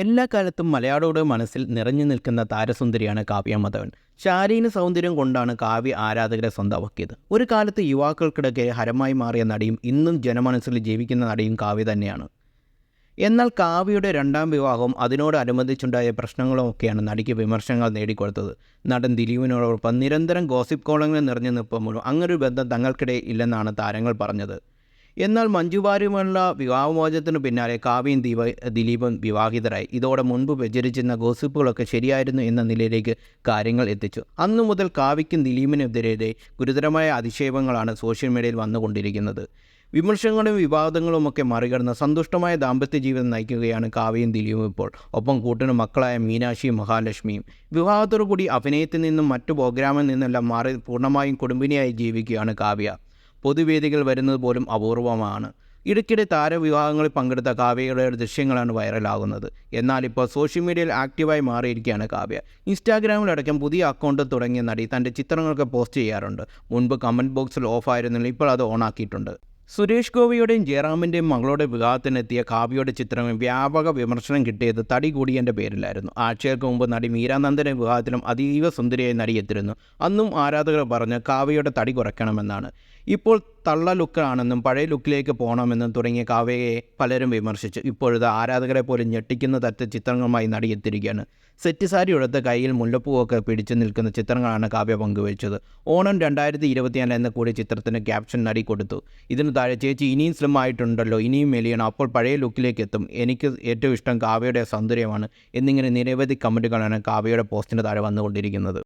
എല്ലാ കാലത്തും മലയാളിയുടെ മനസ്സിൽ നിറഞ്ഞു നിൽക്കുന്ന താരസുന്ദരിയാണ് കാവ്യ മാധവൻ. ശാരീരിക സൗന്ദര്യം കൊണ്ടാണ് കാവ്യ ആരാധകരെ സ്വന്തമാക്കിയത്. ഒരു കാലത്ത് യുവാക്കൾക്കിടയ്ക്ക് ഹരമായി മാറിയ നടിയും ഇന്നും ജനമനസ്സിൽ ജീവിക്കുന്ന നടിയും കാവ്യ തന്നെയാണ്. എന്നാൽ കാവ്യയുടെ രണ്ടാം വിവാഹവും അതിനോടനുബന്ധിച്ചുണ്ടായ പ്രശ്നങ്ങളുമൊക്കെയാണ് നടിക്ക് വിമർശനങ്ങൾ നേടിക്കൊടുത്തത്. നടൻ ദിലീപിനോടൊപ്പം നിരന്തരം ഗോസിപ്പ് കോളങ്ങൾ നിറഞ്ഞു നിൽക്കുമ്പോഴും അങ്ങനൊരു ബന്ധം തങ്ങൾക്കിടയിൽ ഇല്ലെന്നാണ് താരങ്ങൾ പറഞ്ഞത്. എന്നാൽ മഞ്ജു വാര്യരുമായുള്ള വിവാഹമോചനത്തിനു പിന്നാലെ കാവ്യയും ദിലീപും വിവാഹിതരായി. ഇതോടെ മുൻപ് പ്രചരിച്ചിരുന്ന ഗോസിപ്പുകളൊക്കെ ശരിയായിരുന്നു എന്ന നിലയിലേക്ക് കാര്യങ്ങൾ എത്തിച്ചു. അന്നു മുതൽ കാവ്യയ്ക്കും ദിലീപിനെതിരെ ഗുരുതരമായ അധിക്ഷേപങ്ങളാണ് സോഷ്യൽ മീഡിയയിൽ വന്നുകൊണ്ടിരിക്കുന്നത്. വിമർശനങ്ങളും വിവാദങ്ങളുമൊക്കെ മറികടന്ന് സന്തുഷ്ടമായ ദാമ്പത്യ ജീവിതം നയിക്കുകയാണ് കാവ്യയും ദിലീപും ഇപ്പോൾ. ഒപ്പം കൂട്ടിന് മക്കളായ മീനാക്ഷിയും മഹാലക്ഷ്മിയും. വിവാഹത്തോടുകൂടി അഭിനയത്തിൽ നിന്നും മറ്റു പ്രോഗ്രാമിൽ നിന്നെല്ലാം മാറി പൂർണ്ണമായും കുടുംബിനിയായി ജീവിക്കുകയാണ് കാവ്യ. പൊതുവേദികൾ വരുന്നത് പോലും അപൂർവമാണ്. ഇടയ്ക്കിടെ താരവിവാഹങ്ങളിൽ പങ്കെടുത്ത കാവ്യയുടെ ദൃശ്യങ്ങളാണ് വൈറലാകുന്നത്. എന്നാൽ ഇപ്പോൾ സോഷ്യൽ മീഡിയയിൽ ആക്റ്റീവായി മാറിയിരിക്കുകയാണ് കാവ്യ. ഇൻസ്റ്റാഗ്രാമിലടക്കം പുതിയ അക്കൗണ്ട് തുടങ്ങിയ നടി തൻ്റെ ചിത്രങ്ങളൊക്കെ പോസ്റ്റ് ചെയ്യാറുണ്ട്. മുൻപ് കമൻറ്റ് ബോക്സിൽ ഓഫായിരുന്നെങ്കിൽ ഇപ്പോൾ അത് ഓണാക്കിയിട്ടുണ്ട്. സുരേഷ് ഗോപിയുടെയും ജയറാമിൻ്റെയും മകളുടെ വിവാഹത്തിനെത്തിയ കാവ്യയുടെ ചിത്രങ്ങൾ വ്യാപക വിമർശനം കിട്ടിയത് തടി കൂടിയതിൻ്റെ പേരിലായിരുന്നു. ആഴ്ചകൾക്ക് മുമ്പ് നടി മീരാനന്ദൻ്റെ വിവാഹത്തിലും അതീവ സുന്ദരിയായി നടി എത്തിയിരുന്നു. അന്നും ആരാധകർ പറഞ്ഞ് കാവ്യയുടെ തടി കുറയ്ക്കണമെന്നാണ്. ഇപ്പോൾ തള്ള ലുക്കാണെന്നും പഴയ ലുക്കിലേക്ക് പോകണമെന്നും തുടങ്ങിയ കാവ്യയെ പലരും വിമർശിച്ചു. ഇപ്പോഴത്തെ ആരാധകരെ പോലും ഞെട്ടിക്കുന്ന തരത്തിൽ ചിത്രങ്ങളുമായി നടി എത്തിയിരിക്കുകയാണ്. സെറ്റ് സാരി ഉടുത്ത് കയ്യിൽ മുല്ലപ്പൂവൊക്കെ പിടിച്ചു നിൽക്കുന്ന ചിത്രങ്ങളാണ് കാവ്യ പങ്കുവച്ചത്. ഓണം 2024 എന്ന കൂടി ചിത്രത്തിന് ക്യാപ്ഷൻ നടി കൊടുത്തു. ഇതിന് താഴെ ചേച്ചി ഇനിയും സ്ലിം ആയിട്ടുണ്ടല്ലോ, ഇനിയും മെലിയണം, അപ്പോൾ പഴയ ലുക്കിലേക്ക് എത്തും, എനിക്ക് ഏറ്റവും ഇഷ്ടം കാവ്യയുടെ സൗന്ദര്യമാണ് എന്നിങ്ങനെ നിരവധി കമൻറ്റുകളാണ് കാവ്യയുടെ പോസ്റ്റിന് താഴെ വന്നുകൊണ്ടിരിക്കുന്നത്.